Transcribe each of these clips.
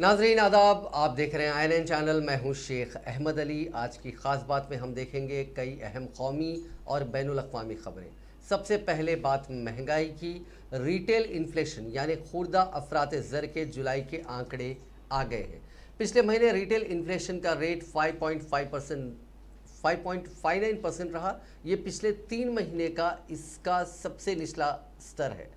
नाजरीन आदाब, आप देख रहे हैं INN चैनल। मैं हूं शेख अहमद अली। आज की ख़ास बात में हम देखेंगे कई अहम कौमी और बैनुल-अक़वामी ख़बरें। सबसे पहले बात महंगाई की। रिटेल इन्फ्लेशन यानी खुर्दा अफरात ज़र के जुलाई के आंकड़े आ गए हैं। पिछले महीने रिटेल इन्फ्लेशन का रेट 5.59% रहा। ये पिछले 3 महीने का इसका सबसे निचला स्तर है।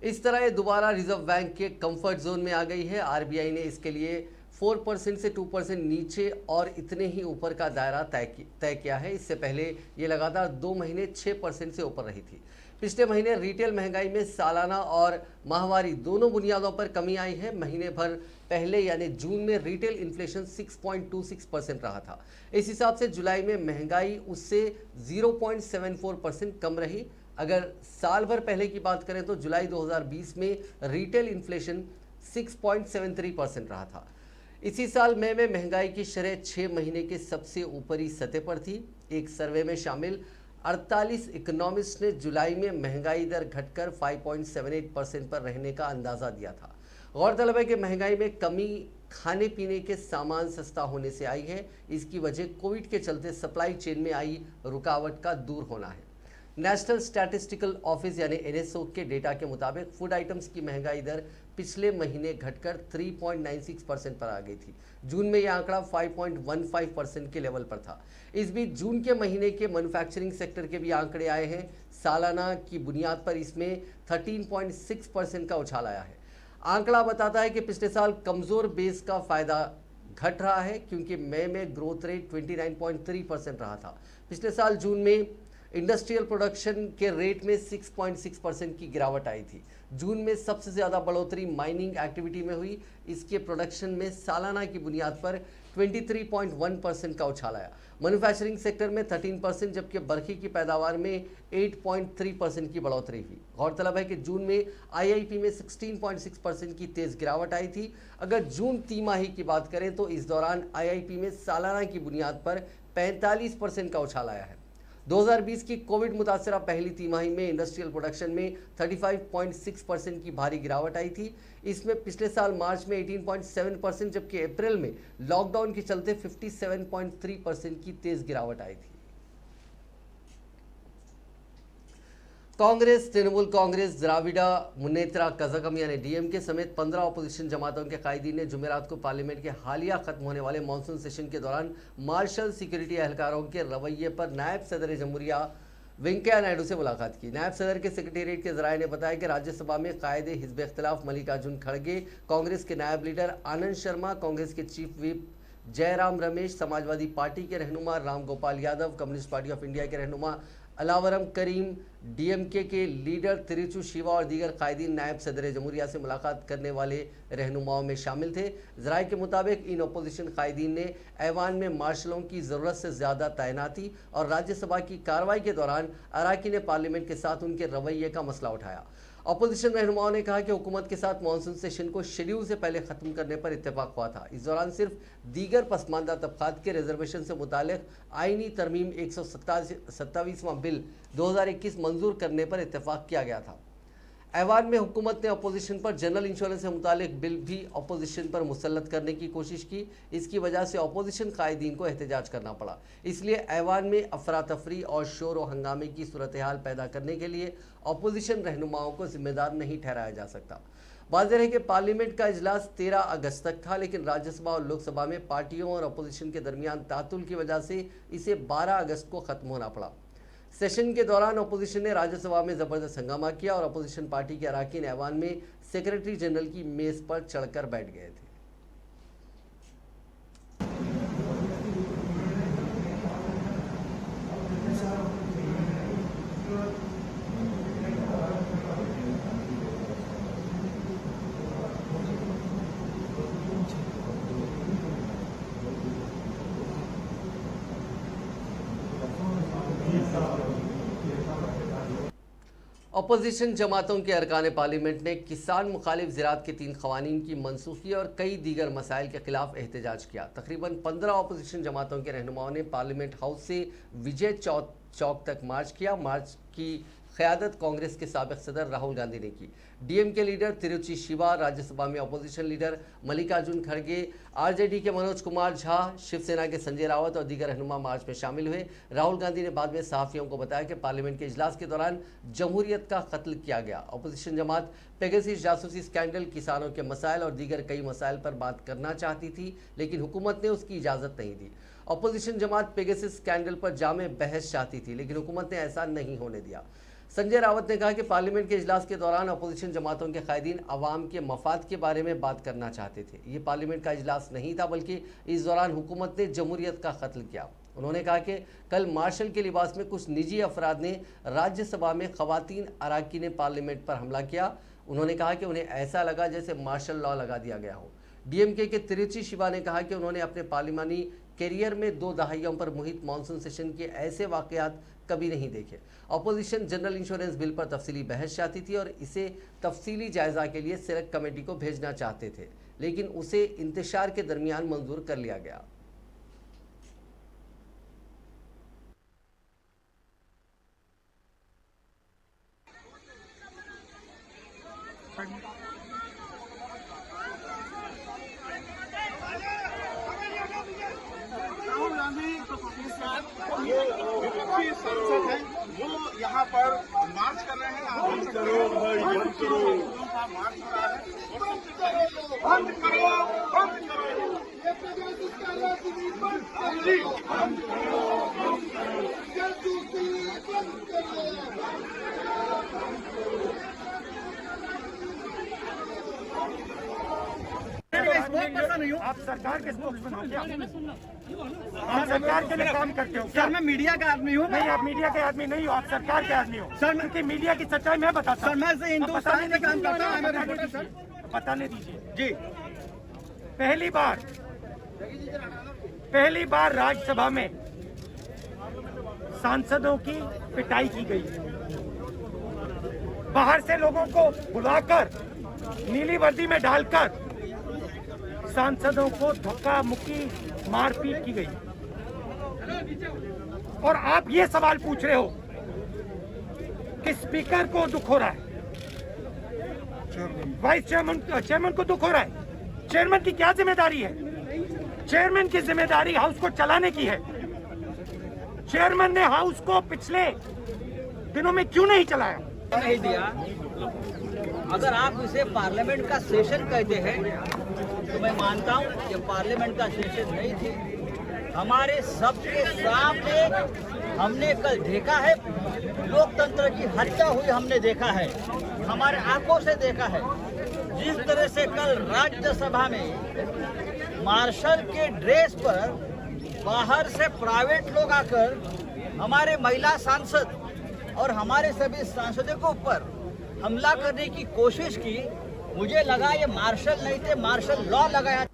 इस तरह ये दोबारा रिजर्व बैंक के कंफर्ट जोन में आ गई है। आरबीआई ने इसके लिए 4% से 2% नीचे और इतने ही ऊपर का दायरा तय किया है। इससे पहले ये लगातार 2 महीने 6% से ऊपर रही थी। पिछले महीने रिटेल महंगाई में सालाना और माहवारी दोनों बुनियादों पर कमी आई है। महीने भर पहले यानी जून में रिटेल इन्फ्लेशन 6.26% रहा था। इस हिसाब से जुलाई में महंगाई उससे 0.74% कम रही। अगर साल भर पहले की बात करें तो जुलाई 2020 में रिटेल इन्फ्लेशन 6.73% रहा था। इसी साल मई में महंगाई की शरह 6 महीने के सबसे ऊपरी सतह पर थी। एक सर्वे में शामिल 48 इकोनॉमिस्ट ने जुलाई में महंगाई दर घटकर 5.78% पर रहने का अंदाज़ा दिया था। गौरतलब है कि महंगाई में कमी खाने पीने के सामान सस्ता होने से आई है। इसकी वजह कोविड के चलते सप्लाई चेन में आई रुकावट का दूर होना है। नेशनल स्टैटिस्टिकल ऑफिस यानी NSO के डेटा के मुताबिक फूड आइटम्स की महंगाई दर पिछले महीने घटकर 3.96% पर आ गई थी। जून में यह आंकड़ा 5.15% के लेवल पर था। इस बीच जून के महीने के मैन्युफैक्चरिंग सेक्टर के भी आंकड़े आए हैं। सालाना की बुनियाद पर इसमें 13.6% का उछाल आया है। आंकड़ा बताता है कि पिछले साल कमज़ोर बेस का फ़ायदा घट रहा है, क्योंकि मई में ग्रोथ रेट 29.3% रहा था। पिछले साल जून में इंडस्ट्रियल प्रोडक्शन के रेट में 6.6% की गिरावट आई थी। जून में सबसे ज़्यादा बढ़ोतरी माइनिंग एक्टिविटी में हुई। इसके प्रोडक्शन में सालाना की बुनियाद पर 23.1% का उछाल आया। मैन्युफैक्चरिंग सेक्टर में 13%, जबकि बरखी की पैदावार में 8.3% की बढ़ोतरी हुई। गौरतलब है कि जून में IIP में 16.6% की तेज़ गिरावट आई थी। अगर जून तिमाही की बात करें तो इस दौरान IIP में सालाना की बुनियाद पर 45% का उछाल आया है। 2020 की कोविड मुतासरा पहली तिमाही में इंडस्ट्रियल प्रोडक्शन में 35.6% की भारी गिरावट आई थी। इसमें पिछले साल मार्च में 18.7%, जबकि अप्रैल में लॉकडाउन के चलते 57.3% की तेज गिरावट आई थी। कांग्रेस, तृणमूल कांग्रेस, द्राविड़ा मुन्नेत्रा कज़गम यानी DMK समेत 15 अपोजिशन जमातों के कायदीन ने जुमेरात को पार्लियामेंट के हालिया खत्म होने वाले मानसून सेशन के दौरान मार्शल सिक्योरिटी एहलकारों के रवैये पर नायब सदर जमहूरिया वेंकैया नायडू से मुलाकात की। नायब सदर के सेक्रेटेरिएट के जराये ने बताया कि राज्यसभा में कायदे हिज़्ब इख्तिलाफ मल्लिकार्जुन खड़गे, कांग्रेस के नायब लीडर आनंद शर्मा, कांग्रेस के chief whip Jairam Ramesh, Samajwadi party के रहनुमा Ram Gopal Yadav, communist party of India के रहनुमा अलावरम करीम, DMK के लीडर तिरुचु शिवा और दीगर कायदीन नायब सदर जमहूरिया से मुलाकात करने वाले रहनुमाओं में शामिल थे। जराये के मुताबिक इन अपोजिशन कायदीन ने ऐवान में मार्शलों की ज़रूरत से ज़्यादा तैनाती और राज्यसभा की कार्रवाई के दौरान अराकीन पार्लियामेंट के साथ उनके रवैये का मसला उठाया। अपोजिशन रहनुमाओं ने कहा कि हुकूमत के साथ मानसून सेशन को शेड्यूल से पहले ख़त्म करने पर इत्तेफाक हुआ था। इस दौरान सिर्फ दीगर पसमानदा तबकात के रिजर्वेशन से मुतालिक आइनी तरमीम 127वां बिल 2021 मंजूर करने पर इत्तेफाक किया गया था। ऐवान में हुकूमत ने अपोजिशन पर जनरल इंश्योरेंस से मुतालिक बिल भी अपोजिशन पर मुसल्लत करने की कोशिश की। इसकी वजह से अपोजिशन कायदीन को एहतजाज करना पड़ा। इसलिए ऐवान में अफरा तफरी और शोर व हंगामे की सूरत हाल पैदा करने के लिए अपोजिशन रहनुमाओं को जिम्मेदार नहीं ठहराया जा सकता। वाज़ेह है कि पार्लियामेंट का इजलास 13 अगस्त तक था, लेकिन राज्यसभा और लोकसभा में पार्टियों और अपोजिशन के दरमियान तातुल की वजह से इसे 12 अगस्त को ख़त्म होना पड़ा। सेशन के दौरान अपोजिशन ने राज्यसभा में ज़बरदस्त हंगामा किया और अपोजिशन पार्टी के अराकीन ऐवान में सेक्रेटरी जनरल की मेज़ पर चढ़कर बैठ गए थे। अपोजिशन जमातों के अरकान पार्लियामेंट ने किसान मुखालिफ ज़राअत के 3 क़वानीन की मनसूखी और कई दीगर मसाइल के खिलाफ एहतजाज किया। तकरीबन 15 अपोजिशन जमातों के रहनुमाओं ने पार्लियामेंट हाउस से विजय चौक चौक तक मार्च किया। मार्च की क़यादत कांग्रेस के साबिक़ सदर राहुल गांधी ने की। डीएमके लीडर तिरुचि शिवा, राज्यसभा में अपोजिशन लीडर मल्लिकार्जुन खड़गे, आरजेडी के मनोज कुमार झा, शिवसेना के संजय रावत और दीगर रहनुमा मार्च में शामिल हुए। राहुल गांधी ने बाद में सहाफ़ियों को बताया कि पार्लियामेंट के इजलास के दौरान जमहूरियत का कत्ल किया गया। अपोजिशन जमात पेगासस जासूसी स्कैंडल, किसानों के मसाइल और दीगर कई मसाइल पर बात करना चाहती थी, लेकिन हुकूमत ने उसकी इजाज़त नहीं दी। अपोजिशन जमात पेगासस स्कैंडल पर जामे बहस चाहती थी, लेकिन हुकूमत ने ऐसा नहीं होने दिया। संजय रावत ने कहा कि पार्लियामेंट के इजलास के दौरान अपोजिशन जमातों के कायदीन अवाम के मफाद के बारे में बात करना चाहते थे। ये पार्लियामेंट का इजलास नहीं था, बल्कि इस दौरान हुकूमत ने जमहूरियत का कत्ल किया। उन्होंने कहा कि कल मार्शल के लिबास में कुछ निजी अफराद ने राज्यसभा में खवातीन अराकीन पार्लियामेंट पर हमला किया। उन्होंने कहा कि उन्हें ऐसा लगा जैसे मार्शल लॉ लगा दिया गया हो। डीएमके के तिरुचि शिवा ने कहा कि उन्होंने अपने पार्लिमानी कैरियर में 2 दहाइयों पर मुहित मानसून सेशन के ऐसे वाकयात कभी नहीं देखे। अपोजिशन जनरल इंश्योरेंस बिल पर तफसीली बहस चाहती थी और इसे तफसीली जायजा के लिए सिलेक्ट कमेटी को भेजना चाहते थे, लेकिन उसे इंतशार के दरमियान मंजूर कर लिया गया। राहुल गांधी ये विपक्षी सांसद हैं, वो यहाँ पर मार्च कर रहे हैं। आप देख सकते हैं का मार्च हो रहा है। बंद करो, बंद करो, जी, बंद आप सरकार के स्पोक्समैन हो क्या? आप सरकार के लिए काम करते हो क्या? सर मैं मीडिया का आदमी हूँ। नहीं, आप मीडिया के आदमी नहीं हो, आप सरकार के आदमी हो सर। क्योंकि मीडिया की सच्चाई मैं बताता हूँ। सर मैं से हिंदुस्तान में काम करता हूँ। मैं रिपोर्टर सर। बताने दीजिए जी, पहली बार राज्यसभा में सांसदों की पिटाई की गई। बाहर से लोगों को बुलाकर नीली वर्दी में डालकर सांसदों को धक्का मुक्की मारपीट की गई। और आप ये सवाल पूछ रहे हो कि स्पीकर को दुख हो रहा है, वाइस चेयरमैन को दुख हो रहा है। चेयरमैन की क्या जिम्मेदारी है? चेयरमैन की जिम्मेदारी हाउस को चलाने की है। चेयरमैन ने हाउस को पिछले दिनों में क्यों नहीं चलाया? नहीं दिया। अगर आप इसे पार्लियामेंट का सेशन कहते हैं तो मैं मानता हूं कि पार्लियामेंट का सेशन नहीं थी। हमारे सबके सामने हमने कल देखा है, लोकतंत्र की हत्या हुई हमने देखा है, हमारे आंखों से देखा है। जिस तरह से कल राज्यसभा में मार्शल के ड्रेस पर बाहर से प्राइवेट लोग आकर हमारे महिला सांसद और हमारे सभी सांसदों के ऊपर हमला करने की कोशिश की, मुझे लगा ये मार्शल नहीं थे, मार्शल लॉ लगाया।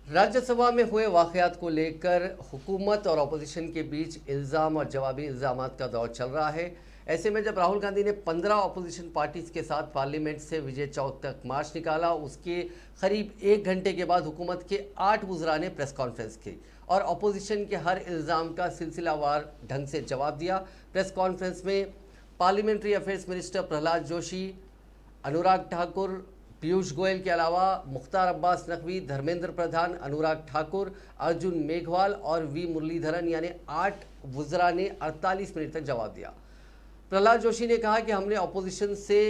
राज्यसभा में हुए वाकयात को लेकर हुकूमत और अपोजिशन के बीच इल्ज़ाम और जवाबी इल्ज़ामात का दौर चल रहा है। ऐसे में जब राहुल गांधी ने 15 अपोजिशन पार्टीज़ के साथ पार्लियामेंट से विजय चौक तक मार्च निकाला, उसके करीब 1 घंटे के बाद हुकूमत के 8 वज़रा ने प्रेस कॉन्फ्रेंस की और अपोजिशन के हर इल्ज़ाम का सिलसिलावार ढंग से जवाब दिया। प्रेस कॉन्फ्रेंस में parliamentary affairs minister Prahlad Joshi, Anurag Thakur, Piyush Goyal के अलावा मुख्तार अब्बास नकवी, धर्मेंद्र प्रधान, अनुराग ठाकुर, अर्जुन मेघवाल और वी मुरलीधरन यानी 8 वज़रा ने 48 मिनट तक जवाब दिया। प्रहलाद जोशी ने कहा कि हमने अपोजिशन से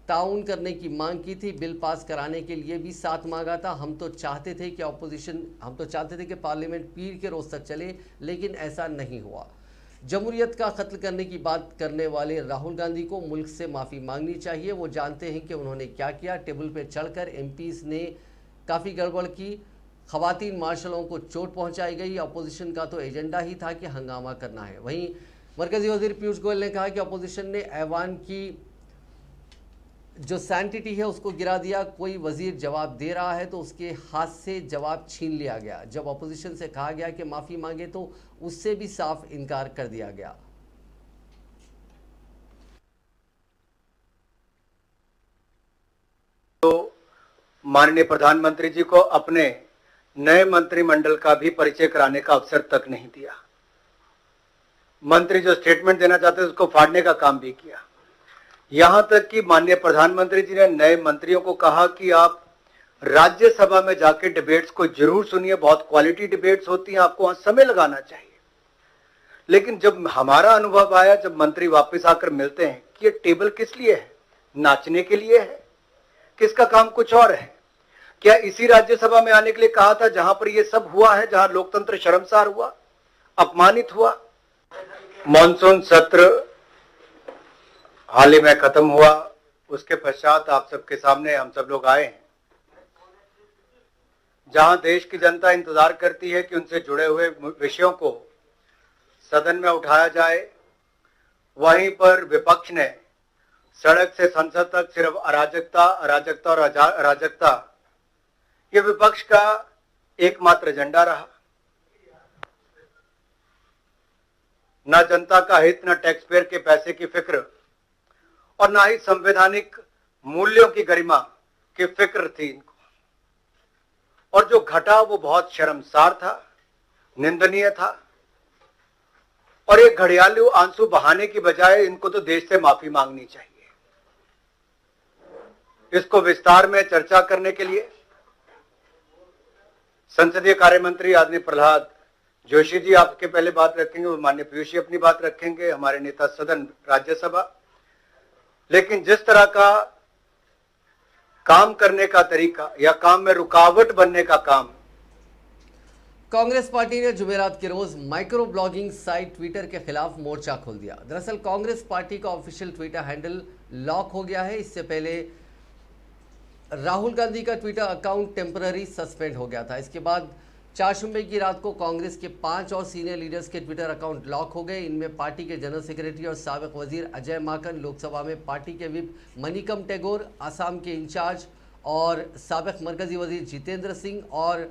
ताउन करने की मांग की थी, बिल पास कराने के लिए भी साथ मांगा था। हम तो चाहते थे कि पार्लियामेंट पीर के रोज तक चले, लेकिन ऐसा नहीं हुआ। जमहूरियत का कत्ल करने की बात करने वाले राहुल गांधी को मुल्क से माफ़ी मांगनी चाहिए। वो जानते हैं कि उन्होंने क्या किया। टेबल पर चढ़कर एमपीज़ ने काफ़ी गड़बड़ की, खवातीन मार्शलों को चोट पहुंचाई गई। अपोजिशन का तो एजेंडा ही था कि हंगामा करना है। वहीं मरकज़ी वज़ीर पीयूष गोयल ने कहा कि अपोजिशन ने ऐवान की जो सैंटिटी है उसको गिरा दिया। कोई वज़ीर जवाब दे रहा है तो उसके हाथ से जवाब छीन लिया गया। जब अपोजिशन से कहा गया कि माफ़ी मांगे तो उससे भी साफ इनकार कर दिया गया। तो माननीय प्रधानमंत्री जी को अपने नए मंत्रिमंडल का भी परिचय कराने का अवसर तक नहीं दिया। मंत्री जो स्टेटमेंट देना चाहते थे उसको फाड़ने का काम भी किया। यहां तक कि माननीय प्रधानमंत्री जी ने नए मंत्रियों को कहा कि आप राज्यसभा में जाके डिबेट्स को जरूर सुनिए, बहुत क्वालिटी डिबेट्स होती हैं, आपको वहां समय लगाना चाहिए। लेकिन जब हमारा अनुभव आया, जब मंत्री वापस आकर मिलते हैं कि ये टेबल किस लिए है, नाचने के लिए है, किसका काम कुछ और है? क्या इसी राज्यसभा में आने के लिए कहा था जहां पर ये सब हुआ है, जहां लोकतंत्र शर्मसार हुआ, अपमानित हुआ? मॉनसून सत्र हाल ही में खत्म हुआ, उसके पश्चात आप सबके सामने हम सब लोग आए हैं, जहां देश की जनता इंतजार करती है कि उनसे जुड़े हुए विषयों को सदन में उठाया जाए। वहीं पर विपक्ष ने सड़क से संसद तक सिर्फ अराजकता, अराजकता और अराजकता, ये विपक्ष का एकमात्र एजेंडा रहा। ना जनता का हित, ना टैक्स पेयर के पैसे की फिक्र और ना ही संवैधानिक मूल्यों की गरिमा की फिक्र थी इनको। और जो घटा वो बहुत शर्मसार था, निंदनीय था। और एक घड़ियालू आंसू बहाने की बजाय इनको तो देश से माफी मांगनी चाहिए। इसको विस्तार में चर्चा करने के लिए संसदीय कार्य मंत्री आदरणीय प्रहलाद जोशी जी आपके पहले बात रखेंगे, माननीय पीयूष जी अपनी बात रखेंगे, हमारे नेता सदन राज्यसभा। लेकिन जिस तरह का काम करने का तरीका या काम में रुकावट बनने का काम, कांग्रेस पार्टी ने जुमेरात के रोज माइक्रो ब्लॉगिंग साइट ट्विटर के खिलाफ मोर्चा खोल दिया। दरअसल कांग्रेस पार्टी का ऑफिशियल ट्विटर हैंडल लॉक हो गया है। इससे पहले राहुल गांधी का ट्विटर अकाउंट टेम्पररी सस्पेंड हो गया था। इसके बाद 4 जुम्मे की रात को कांग्रेस के 5 और सीनियर लीडर्स के ट्विटर अकाउंट लॉक हो गए। इनमें पार्टी के जनरल सेक्रेटरी और साबिक वजीर अजय माकन, लोकसभा में पार्टी के विप मनिकम टैगोर, आसाम के इंचार्ज और साबिक मरकजी वजीर जितेंद्र सिंह और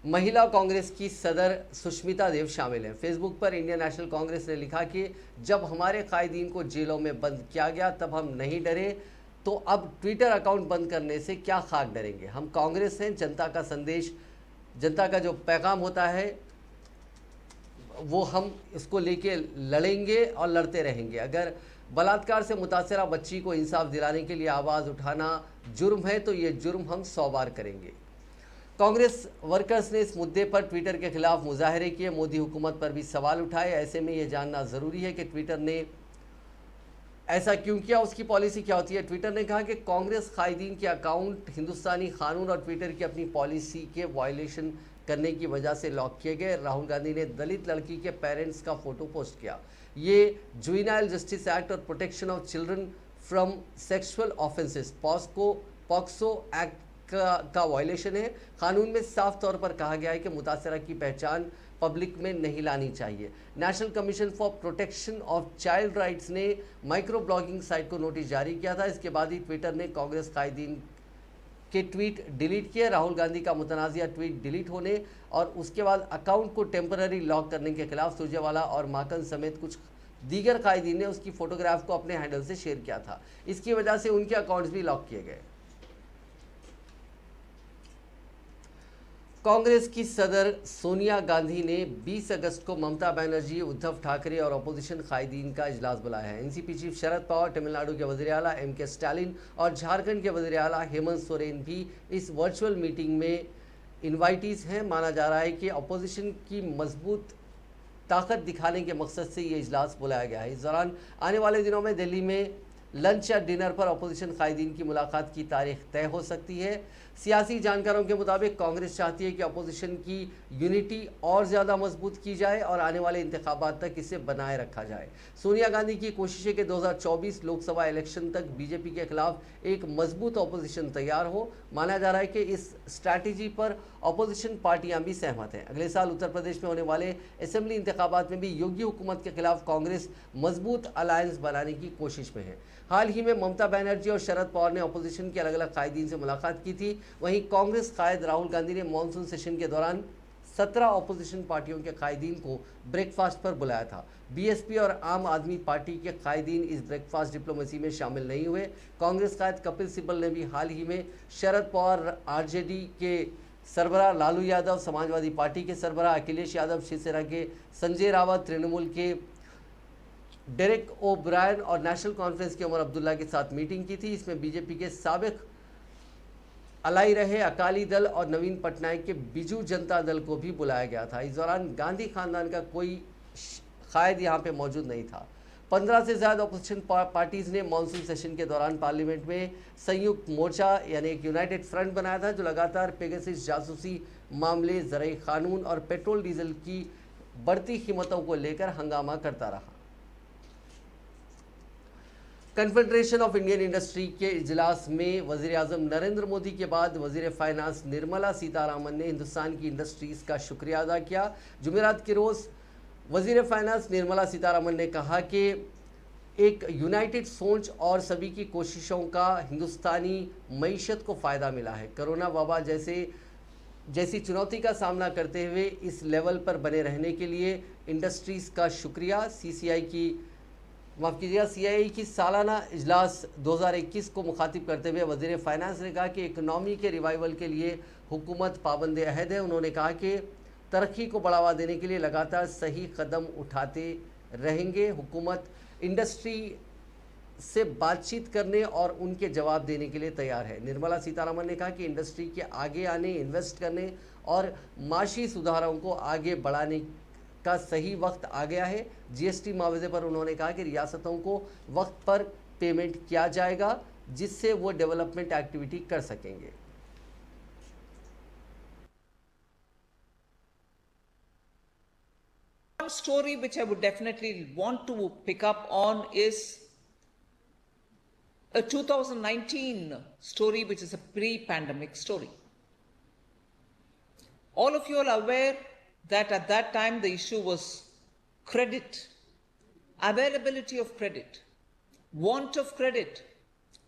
महिला कांग्रेस की सदर सुष्मिता देव शामिल हैं। फेसबुक पर इंडियन नेशनल कांग्रेस ने लिखा कि जब हमारे कायदीन को जेलों में बंद किया गया तब हम नहीं डरे, तो अब ट्विटर अकाउंट बंद करने से क्या खाक डरेंगे। हम कांग्रेस हैं, जनता का संदेश, जनता का जो पैगाम होता है वो हम इसको लेके लड़ेंगे और लड़ते रहेंगे। अगर बलात्कार से मुतासरा बच्ची को इंसाफ दिलाने के लिए आवाज़ उठाना जुर्म है तो ये जुर्म हम 100 बार करेंगे। कांग्रेस वर्कर्स ने इस मुद्दे पर ट्विटर के खिलाफ मुजाहरे किए, मोदी हुकूमत पर भी सवाल उठाए। ऐसे में ये जानना ज़रूरी है कि ट्विटर ने ऐसा क्यों किया, उसकी पॉलिसी क्या होती है। ट्विटर ने कहा कि कांग्रेस कायदीन के अकाउंट हिंदुस्तानी कानून और ट्विटर की अपनी पॉलिसी के वायलेशन करने की वजह से लॉक किए गए। राहुल गांधी ने दलित लड़की के पेरेंट्स का फोटो पोस्ट किया। ये जुवेनाइल जस्टिस एक्ट और protection of children from sexual offences POCSO act का वायलेशन है। कानून में साफ तौर पर कहा गया है कि मुतासरा की पहचान पब्लिक में नहीं लानी चाहिए। National commission for protection of child rights ने माइक्रो ब्लॉगिंग साइट को नोटिस जारी किया था। इसके बाद ही ट्विटर ने कांग्रेस कायदीन के ट्वीट डिलीट किए। राहुल गांधी का मुतनाज़िया ट्वीट डिलीट होने और उसके बाद अकाउंट को टेम्पररी लॉक करने के खिलाफ सुरजेवाला और माकन समेत कुछ दीगर कायदीन ने उसकी फोटोग्राफ को अपने हैंडल से शेयर किया था। इसकी वजह से उनके अकाउंट्स भी लॉक किए गए। कांग्रेस की सदर सोनिया गांधी ने 20 अगस्त को ममता बनर्जी, उद्धव ठाकरे और अपोजिशन कायदीन का इजलास बुलाया है। एनसीपी चीफ शरद पवार, तमिलनाडु के वज़ीर आला एम.के. स्टालिन और झारखंड के वज़ीर आला हेमंत सोरेन भी इस वर्चुअल मीटिंग में इन्वाइटीज़ हैं। माना जा रहा है कि अपोजिशन की मजबूत ताकत दिखाने के मकसद से ये इजलास बुलाया गया है। इस दौरान आने वाले दिनों में दिल्ली में लंच या डिनर पर अपोजिशन कायदीन की मुलाकात की तारीख तय हो सकती है। सियासी जानकारों के मुताबिक कांग्रेस चाहती है कि अपोजिशन की यूनिटी और ज़्यादा मजबूत की जाए और आने वाले इंतखाबात तक इसे बनाए रखा जाए। सोनिया गांधी की कोशिश है कि 2024 लोकसभा इलेक्शन तक बीजेपी के खिलाफ एक मजबूत अपोजिशन तैयार हो। माना जा रहा है कि इस स्ट्रैटेजी पर अपोजिशन पार्टियां भी सहमत हैं। अगले साल उत्तर प्रदेश में होने वाले असेंबली इंतखाबात में भी योगी हुकूमत के खिलाफ कांग्रेस मजबूत अलायंस बनाने की कोशिश में है। हाल ही में ममता बनर्जी और शरद पवार ने अपोजिशन के अलग अलग कायदीन से मुलाकात की थी। वहीं कांग्रेस कायद राहुल गांधी ने मानसून सेशन के दौरान 17 अपोजिशन पार्टियों के कायदीन को ब्रेकफास्ट पर बुलाया था। बीएसपी और आम आदमी पार्टी के कायदीन इस ब्रेकफास्ट डिप्लोमेसी में शामिल नहीं हुए। कांग्रेस कायद कपिल सिब्बल ने भी हाल ही में शरद पवार, आरजेडी के सरबराह लालू यादव, समाजवादी पार्टी के सरबराह अखिलेश यादव, शिवसेना के संजय रावत, तृणमूल के डेरेक ओब्रायन और नेशनल कॉन्फ्रेंस के उमर अब्दुल्ला के साथ मीटिंग की थी। इसमें बीजेपी के साबिक अलाई रहे अकाली दल और नवीन पटनायक के बिजू जनता दल को भी बुलाया गया था। इस दौरान गांधी खानदान का कोई कायद यहाँ पे मौजूद नहीं था। 15 से ज़्यादा अपोजिशन पार्टीज़ ने मानसून सेशन के दौरान पार्लियामेंट में संयुक्त मोर्चा यानी एक यूनाइटेड फ्रंट बनाया था, जो लगातार पेगासस जासूसी मामले, ज़राई कानून और पेट्रोल डीजल की बढ़ती कीमतों को लेकर हंगामा करता रहा। कन्फेडरेशन ऑफ इंडियन इंडस्ट्री के इजलास में वज़ीर आज़म नरेंद्र मोदी के बाद वज़ीर फाइनेंस निर्मला सीतारामन ने हिंदुस्तान की इंडस्ट्रीज़ का शुक्रिया अदा किया। जुमेरात के रोज़ वज़ीर फाइनेंस निर्मला सीतारामन ने कहा कि एक यूनाइटेड सोच और सभी की कोशिशों का हिंदुस्तानी मईशत को फ़ायदा मिला है। कोरोना वबा जैसी चुनौती का सामना करते हुए इस लेवल पर बने रहने के लिए इंडस्ट्रीज़ का शुक्रिया। सीआईआई की सालाना इजलास 2021 को मुखातिब करते हुए वज़ीर फाइनेंस ने कहा कि इकनॉमी के रिवाइवल के लिए हुकूमत पाबंद अहद है। उन्होंने कहा कि तरक्की को बढ़ावा देने के लिए लगातार सही कदम उठाते रहेंगे। हुकूमत इंडस्ट्री से बातचीत करने और उनके जवाब देने के लिए तैयार है। निर्मला सीतारामन ने कहा कि इंडस्ट्री के आगे आने, इन्वेस्ट करने और माशी सुधारों को आगे बढ़ाने का सही वक्त आ गया है। जीएसटी मुआवजे पर उन्होंने कहा कि रियासतों को वक्त पर पेमेंट किया जाएगा, जिससे वो डेवलपमेंट एक्टिविटी कर सकेंगे। One story which I would definitely want to pick up on is a 2019 story, which is a pre-pandemic story. All of you are aware that at that time the issue was credit, availability of credit, want of credit,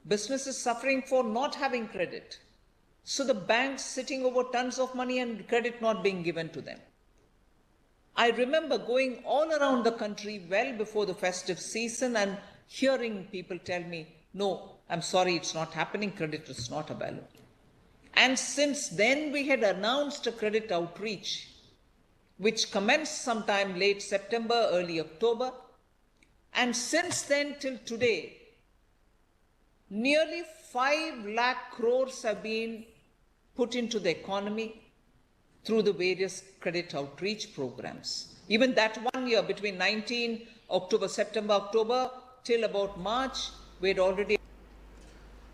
businesses suffering for not having credit. So the banks sitting over tons of money and credit not being given to them. I remember going all around the country well before the festive season and hearing people tell me, no, I'm sorry, it's not happening, credit is not available. And since then we had announced a credit outreach, which commenced sometime late September, early October. And since then till today, nearly 5 lakh crores have been put into the economy through the various credit outreach programs. Even that 1 year, between 19 October, September, October, till about March, we had already...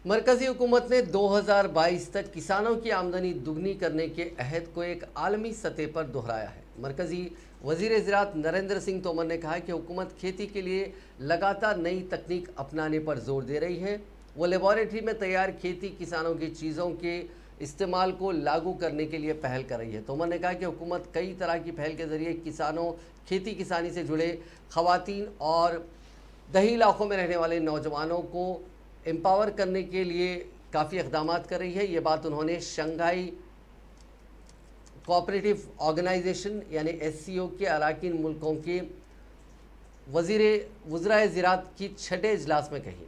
मरकज़ी हुकूमत ने 2022 तक किसानों की आमदनी दुगनी करने के अहद को एक आलमी सतह पर दोहराया है। मरकज़ी वज़ीर ज़राअत नरेंद्र सिंह तोमर ने कहा कि हुकूमत खेती के लिए लगातार नई तकनीक अपनाने पर जोर दे रही है। वो लेबॉरेटरी में तैयार खेती किसानों की चीज़ों के इस्तेमाल को लागू करने के लिए पहल कर रही है। तोमर ने कहा कि हुकूमत कई तरह की पहल के ज़रिए किसानों, खेती किसानी से जुड़े ख़वातीन और दही इलाकों में रहने वाले नौजवानों को एम्पावर करने के लिए काफ़ी इक़दाम कर रही है। ये बात उन्होंने शंघाई कोऑपरेटिव ऑर्गेनाइजेशन यानी SCO के अरकान मुल्कों के वज़राए ज़राअत की 6ठे इजलास में कही।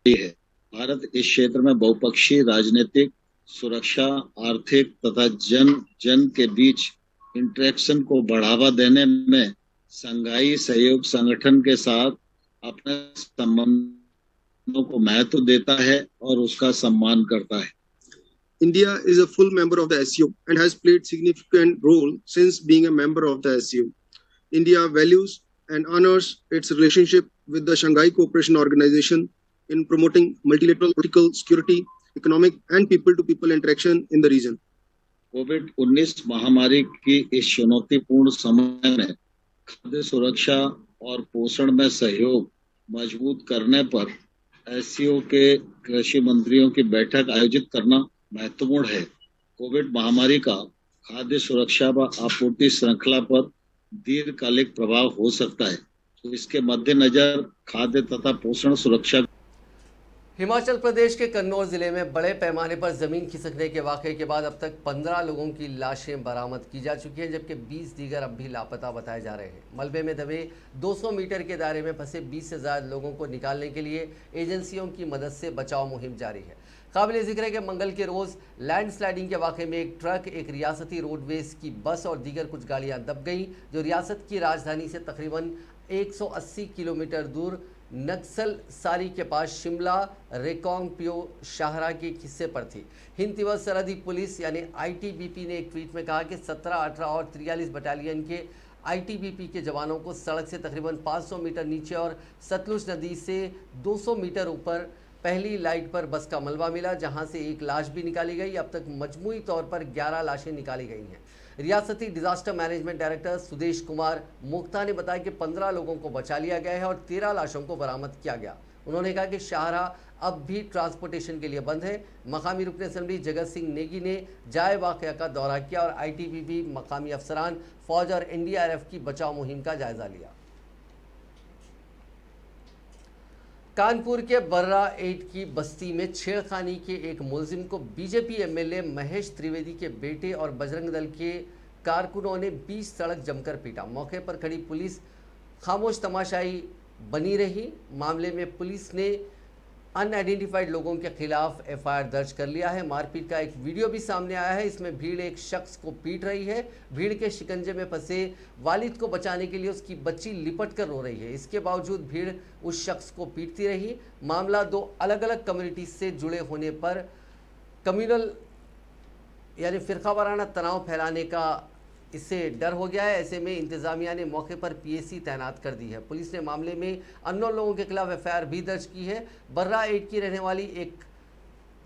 है भारत इस क्षेत्र में बहुपक्षीय राजनीतिक, सुरक्षा, आर्थिक तथा जन के बीच इंटरेक्शन को बढ़ावा देने में संघाई सहयोग संगठन के साथ अपने संबंधों को महत्व देता है और उसका सम्मान करता है। India is a full member of the SCO and has played significant role since being a member of the SCO. India values and honors its relationship with the Shanghai Cooperation Organization in promoting multilateral political, security, economic and people-to-people interaction in the region. कोविड-19 महामारी की इस चुनौतीपूर्ण समय में खाद्य सुरक्षा और पोषण में सहयोग मजबूत करने पर SCO के कृषि मंत्रियों की बैठक आयोजित करना महत्वपूर्ण है। कोविड महामारी का खाद्य सुरक्षा व आपूर्ति श्रृंखला पर दीर्घकालिक प्रभाव हो सकता है, तो इसके मद्देनजर खाद्य तथा पोषण सुरक्षा। हिमाचल प्रदेश के कन्नौज ज़िले में बड़े पैमाने पर ज़मीन खिसकने के वाक़े के बाद अब तक 15 लोगों की लाशें बरामद की जा चुकी हैं, जबकि 20 दीगर अब भी लापता बताए जा रहे हैं। मलबे में दबे 200 मीटर के दायरे में फंसे 20 से ज़्यादा लोगों को निकालने के लिए एजेंसियों की मदद से बचाव मुहिम जारी है। काबिल जिक्र है कि मंगल के रोज लैंडस्लाइडिंग के वाक़े में एक ट्रक, एक रियासती रोडवेज की बस और दीगर कुछ गाड़ियां दब गईं, जो रियासत की राजधानी से तकरीबन 180 किलोमीटर दूर नक्सल सारी के पास शिमला रेकोंगपियो शाहरा के एक हिस्से पर थी। हिंद तिब्बत सरहदी पुलिस यानी आईटीबीपी ने एक ट्वीट में कहा कि 17, 18 और 43 बटालियन के आईटीबीपी के जवानों को सड़क से तकरीबन 500 मीटर नीचे और सतलुज नदी से 200 मीटर ऊपर पहली लाइट पर बस का मलबा मिला, जहां से एक लाश भी निकाली गई। अब तक मजमूई तौर पर 11 लाशें निकाली गई हैं। रियासती disaster management director Sudesh Kumar Mokta ने बताया कि 15 लोगों को बचा लिया गया है और 13 लाशों को बरामद किया गया। उन्होंने कहा कि शाहरा अब भी ट्रांसपोर्टेशन के लिए बंद है। मकामी रुकन असेंबली जगत सिंह नेगी ने जाए वाक़या का दौरा किया और आईटीबीपी, मकामी अफसरान, फौज और एनडीआरएफ की बचाव मुहिम का जायजा लिया। कानपुर के बर्रा 8 की बस्ती में छेड़खानी के एक मुलजिम को बीजेपी एमएलए महेश त्रिवेदी के बेटे और बजरंग दल के कारकुनों ने 20 सड़क जमकर पीटा। मौके पर खड़ी पुलिस खामोश तमाशाई बनी रही। मामले में पुलिस ने अनआइडेंटिफाइड लोगों के खिलाफ एफआईआर दर्ज कर लिया है। मारपीट का एक वीडियो भी सामने आया है। इसमें भीड़ एक शख्स को पीट रही है। भीड़ के शिकंजे में फंसे वालिद को बचाने के लिए उसकी बच्ची लिपट कर रो रही है। इसके बावजूद भीड़ उस शख्स को पीटती रही। मामला 2 अलग अलग कम्युनिटी से जुड़े होने पर कम्युनल यानी फिरकावाराना तनाव फैलाने का इससे डर हो गया है। ऐसे में इंतजामिया ने मौके पर पीएसी तैनात कर दी है। पुलिस ने मामले में अननोन लोगों के खिलाफ एफआईआर भी दर्ज की है। बर्रा 8 की रहने वाली एक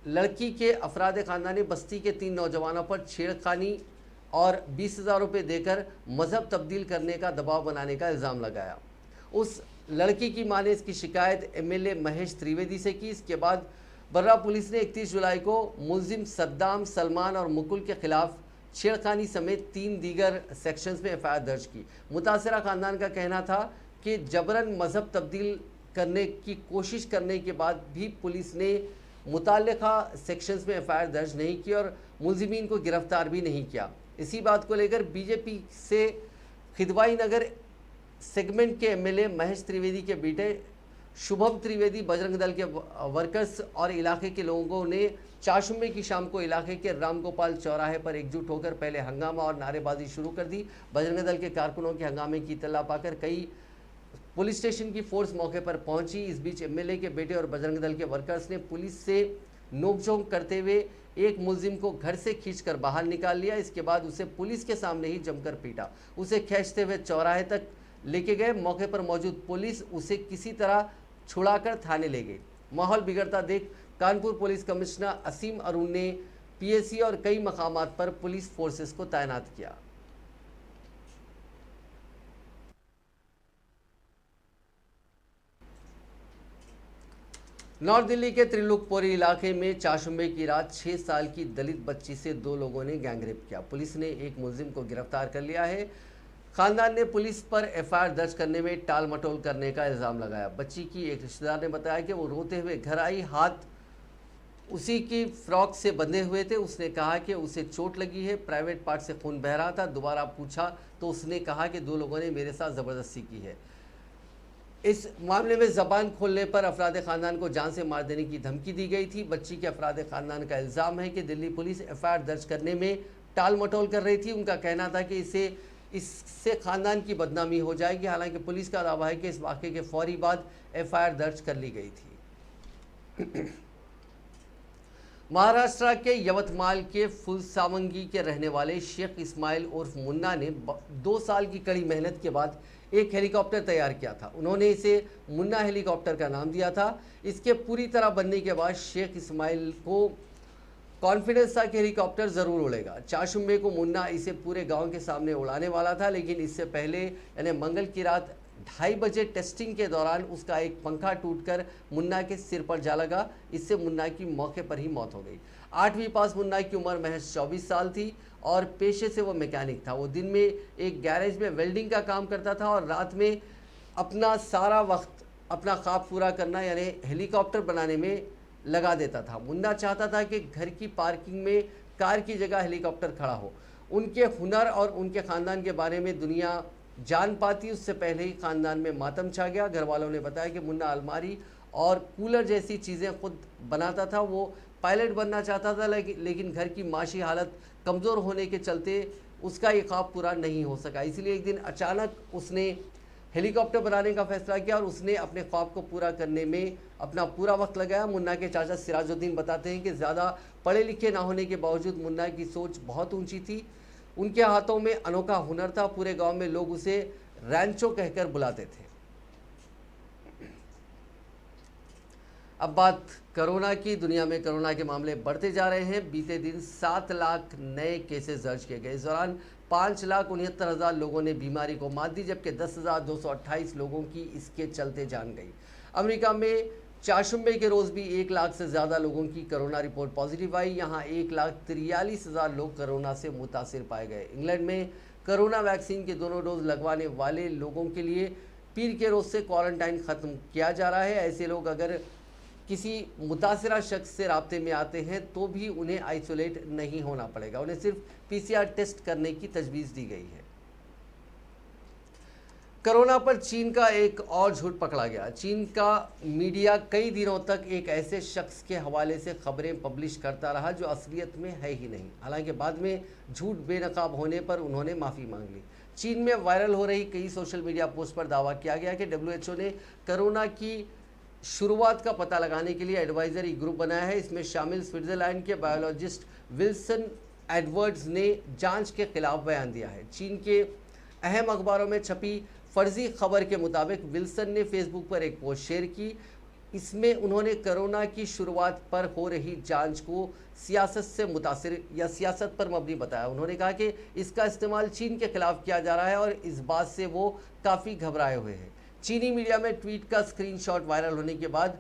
लड़की के अफराद खानदान ने बस्ती के 3 नौजवानों पर छेड़खानी और 20,000 रुपये देकर मजहब तब्दील करने का दबाव बनाने का इल्ज़ाम लगाया। उस लड़की की मां ने इसकी शिकायत एमएलए महेश त्रिवेदी से की। इसके बाद बर्रा पुलिस ने 31 जुलाई को मुलजिम सद्दाम, सलमान और मुकुल के खिलाफ छेड़खानी समेत 3 दीगर सेक्शंस में एफआईआर दर्ज की। मुतासरा खानदान का कहना था कि जबरन मजहब तब्दील करने की कोशिश करने के बाद भी पुलिस ने मुताल्लिका सेक्शंस में एफआईआर दर्ज नहीं की और मुलजिमीन को गिरफ्तार भी नहीं किया। इसी बात को लेकर बीजेपी से खिदवाई नगर सेगमेंट के एमएलए महेश त्रिवेदी के बेटे शुभम त्रिवेदी, बजरंग दल के वर्कर्स और इलाके के लोगों ने चाशुम्बे की शाम को इलाके के रामगोपाल चौराहे पर एकजुट होकर पहले हंगामा और नारेबाजी शुरू कर दी। बजरंग दल के कारकुनों के हंगामे की इत्तला पाकर कई पुलिस स्टेशन की फोर्स मौके पर पहुंची। इस बीच एमएलए के बेटे और बजरंग दल के वर्कर्स ने पुलिस से नोकझोंक करते हुए एक मुलजिम को घर से खींचकर बाहर निकाल लिया। इसके बाद उसे पुलिस के सामने ही जमकर पीटा। उसे खींचते हुए चौराहे तक लेके गए। मौके पर मौजूद पुलिस उसे किसी तरह छुड़ाकर थाने ले गई। माहौल बिगड़ता देख कानपुर पुलिस कमिश्नर असीम अरुण ने पीएसी और कई मकामात पर पुलिस फोर्सेस को तैनात किया। नॉर्थ दिल्ली के त्रिलोकपुरी इलाके में चाशुम्बे की रात 6 साल की दलित बच्ची से 2 लोगों ने गैंगरेप किया। पुलिस ने एक मुलजिम को गिरफ्तार कर लिया है। खानदान ने पुलिस पर एफआईआर दर्ज करने में टाल मटोल करने का इल्ज़ाम लगाया। बच्ची की एक रिश्तेदार ने बताया कि वो रोते हुए घर आई, हाथ उसी की फ्रॉक से बंधे हुए थे। उसने कहा कि उसे चोट लगी है, प्राइवेट पार्ट से खून बह रहा था। दोबारा पूछा तो उसने कहा कि 2 लोगों ने मेरे साथ ज़बरदस्ती की है। इस मामले में ज़बान खोलने पर अफराद ख़ानदान को जान से मार देने की धमकी दी गई थी। बच्ची के अफराद ख़ानदान का इल्ज़ाम है कि दिल्ली पुलिस एफआईआर दर्ज करने में टाल मटोल कर रही थी। उनका कहना था कि इससे ख़ानदान की बदनामी हो जाएगी। हालांकि पुलिस का दावा है कि इस वाक़े के फौरी बाद एफआईआर दर्ज कर ली गई थी। महाराष्ट्र के यवतमाल के फुलसावंगी के रहने वाले शेख इस्माइल उर्फ मुन्ना ने 2 साल की कड़ी मेहनत के बाद एक हेलीकॉप्टर तैयार किया था। उन्होंने इसे मुन्ना हेलीकॉप्टर का नाम दिया था। इसके पूरी तरह बनने के बाद शेख इस्माइल को कॉन्फिडेंस था कि हेलीकॉप्टर ज़रूर उड़ेगा। चाशुम्बे को मुन्ना इसे पूरे गांव के सामने उड़ाने वाला था, लेकिन इससे पहले यानी मंगल की रात 2:30 बजे टेस्टिंग के दौरान उसका एक पंखा टूटकर मुन्ना के सिर पर जा लगा। इससे मुन्ना की मौके पर ही मौत हो गई। 8वीं पास मुन्ना की उम्र महज 24 साल थी और पेशे से वो मैकेनिक था। वो दिन में एक गैरेज में वेल्डिंग का काम करता था और रात में अपना सारा वक्त अपना ख्वाब पूरा करना यानी हेलीकॉप्टर बनाने में लगा देता था। मुन्ना चाहता था कि घर की पार्किंग में कार की जगह हेलीकॉप्टर खड़ा हो। उनके हुनर और उनके ख़ानदान के बारे में दुनिया जान पाती उससे पहले ही ख़ानदान में मातम छा गया। घर वालों ने बताया कि मुन्ना अलमारी और कूलर जैसी चीज़ें खुद बनाता था। वो पायलट बनना चाहता था, लेकिन घर की माशी हालत कमज़ोर होने के चलते उसका ये ख्वाब पूरा नहीं हो सका। इसलिए एक दिन अचानक उसने हेलीकॉप्टर बनाने का फैसला किया और उसने अपने ख्वाब को पूरा करने में अपना पूरा वक्त लगाया। मुन्ना के चाचा सिराजुद्दीन बताते हैं कि ज़्यादा पढ़े लिखे ना होने के बावजूद मुन्ना की सोच बहुत ऊंची थी। उनके हाथों में अनोखा हुनर था। पूरे गांव में लोग उसे रैंचो कहकर बुलाते थे। अब बात कोरोना की। दुनिया में कोरोना के मामले बढ़ते जा रहे हैं। बीते दिन 7 लाख नए केसेस दर्ज किए गए। इस दौरान 5,69,000 लोगों ने बीमारी को मात दी, जबकि 10,228 लोगों की इसके चलते जान गई। अमेरिका में चारशंबे के रोज़ भी 1 लाख से ज़्यादा लोगों की कोरोना रिपोर्ट पॉजिटिव आई। यहाँ 1,43,000 लोग कोरोना से मुतासिर पाए गए। इंग्लैंड में कोरोना वैक्सीन के दोनों डोज लगवाने वाले लोगों के लिए पीर के रोज़ से क्वारंटाइन ख़त्म किया जा रहा है। ऐसे लोग अगर किसी मुतासिरा शख्स से राब्ते में आते हैं तो भी उन्हें आइसोलेट नहीं होना पड़ेगा। उन्हें सिर्फ PCR टेस्ट करने की तजवीज़ दी गई है। कोरोना पर चीन का एक और झूठ पकड़ा गया। चीन का मीडिया कई दिनों तक एक ऐसे शख्स के हवाले से खबरें पब्लिश करता रहा जो असलियत में है ही नहीं। हालांकि बाद में झूठ बेनकाब होने पर उन्होंने माफ़ी मांग ली। चीन में वायरल हो रही कई सोशल मीडिया पोस्ट पर दावा किया गया कि WHO ने कोरोना की शुरुआत का पता लगाने के लिए एडवाइजरी ग्रुप बनाया है। इसमें शामिल स्विट्जरलैंड के बायोलॉजिस्ट विल्सन एडवर्ड्स ने जांच के खिलाफ बयान दिया है। चीन के अहम अखबारों में छपी फर्जी खबर के मुताबिक विल्सन ने फेसबुक पर एक पोस्ट शेयर की। इसमें उन्होंने कोरोना की शुरुआत पर हो रही जांच को सियासत से मुतासिर या सियासत पर मबनी बताया। उन्होंने कहा कि इसका इस्तेमाल चीन के खिलाफ किया जा रहा है और इस बात से वो काफ़ी घबराए हुए हैं। चीनी मीडिया में ट्वीट का स्क्रीनशॉट वायरल होने के बाद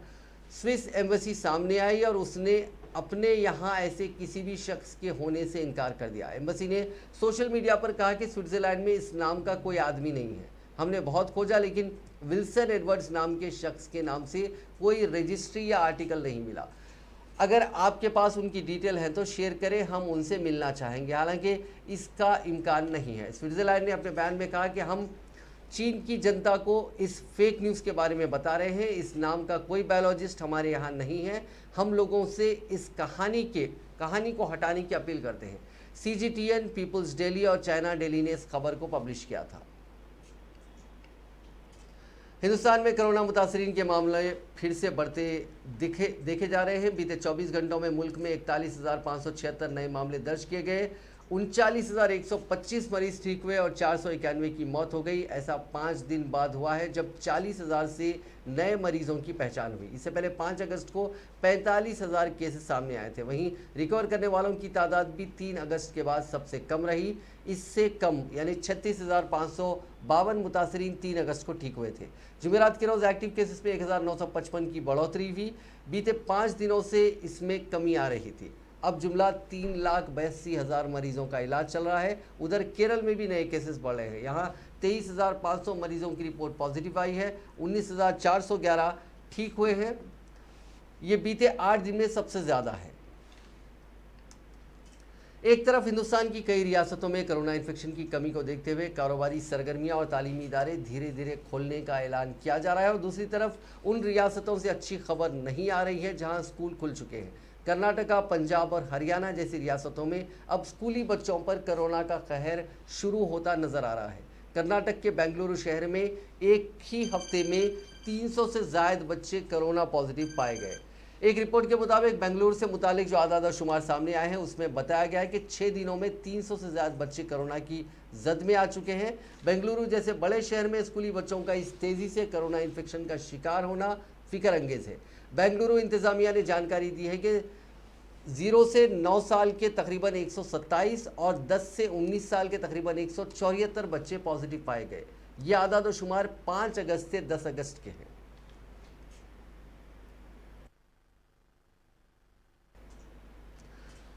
स्विस एम्बेसी सामने आई और उसने अपने यहाँ ऐसे किसी भी शख्स के होने से इनकार कर दिया। एम्बेसी ने सोशल मीडिया पर कहा कि स्विट्जरलैंड में इस नाम का कोई आदमी नहीं है। हमने बहुत खोजा लेकिन विल्सन एडवर्ड्स नाम के शख्स के नाम से कोई रजिस्ट्री या आर्टिकल नहीं मिला। अगर आपके पास उनकी डिटेल है तो शेयर करें, हम उनसे मिलना चाहेंगे। हालांकि इसका इम्कान नहीं है। स्विट्जरलैंड ने अपने बयान में कहा कि हम चीन की जनता को इस फेक न्यूज़ के बारे में बता रहे हैं। इस नाम का कोई बायोलॉजिस्ट हमारे यहाँ नहीं है। हम लोगों से इस कहानी को हटाने की अपील करते हैं। CGTN, पीपल्स डेली और चाइना डेली ने इस खबर को पब्लिश किया था। हिंदुस्तान में कोरोना मुतासरीन के मामले फिर से बढ़ते देखे जा रहे हैं। बीते 24 घंटों में मुल्क में 41,576 नए मामले दर्ज किए गए। 39,125 मरीज ठीक हुए और 491 की मौत हो गई। ऐसा 5 दिन बाद हुआ है जब 40,000 से नए मरीजों की पहचान हुई। इससे पहले 5 अगस्त को 45,000 केसेस सामने आए थे। वहीं रिकवर करने वालों की तादाद भी 3 अगस्त के बाद सबसे कम रही। इससे कम यानी 36,552 मुतासरीन 3 अगस्त को ठीक हुए थे। जुमेरात के रोज़ एक्टिव केसेस में 1,955 की बढ़ोतरी हुई। बीते 5 दिनों से इसमें कमी आ रही थी। अब जुमला 3,82,000 मरीजों का इलाज चल रहा है। उधर केरल में भी नए केसेस बढ़ रहे हैं। यहाँ 23,500 मरीजों की रिपोर्ट पॉजिटिव आई है। 19,411 ठीक हुए हैं। ये बीते 8 दिन में सबसे ज़्यादा है। एक तरफ हिंदुस्तान की कई रियासतों में कोरोना इन्फेक्शन की कमी को देखते हुए कारोबारी सरगर्मियां और तालीमी इदारे धीरे धीरे खोलने का ऐलान किया जा रहा है और दूसरी तरफ उन रियासतों से अच्छी खबर नहीं आ रही है जहां स्कूल खुल चुके हैं। कर्नाटका, पंजाब और हरियाणा जैसी रियासतों में अब स्कूली बच्चों पर कोरोना का कहर शुरू होता नजर आ रहा है। कर्नाटक के बेंगलुरु शहर में एक ही हफ्ते में 300 से ज़ायद बच्चे कोरोना पॉजिटिव पाए गए। एक रिपोर्ट के मुताबिक बेंगलुरु से मुतालिक जो आदाद और शुमार सामने आए हैं उसमें बताया गया है कि 6 दिनों में 300 से ज़्यादा बच्चे कोरोना की जद में आ चुके हैं। बेंगलुरु जैसे बड़े शहर में स्कूली बच्चों का इस तेज़ी से कोरोना इन्फेक्शन का शिकार होना फिक्र अंगेज है। बेंगलुरु इंतज़ामिया ने जानकारी दी है कि 0 से 9 साल के तकरीबन 127 और 10 से 19 साल के तकरीबन 174 बच्चे पॉजिटिव पाए गए। ये आदाद और शुमार 5 अगस्त से 10 अगस्त के हैं।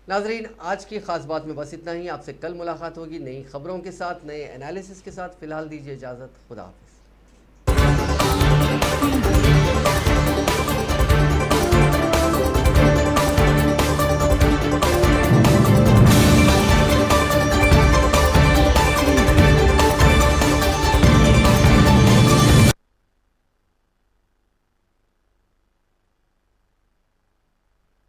नाजरीन, आज की खास बात में बस इतना ही। आपसे कल मुलाकात होगी नई खबरों के साथ, नए एनालिसिस के साथ। फिलहाल दीजिए इजाज़त। खुदा हाफिज़।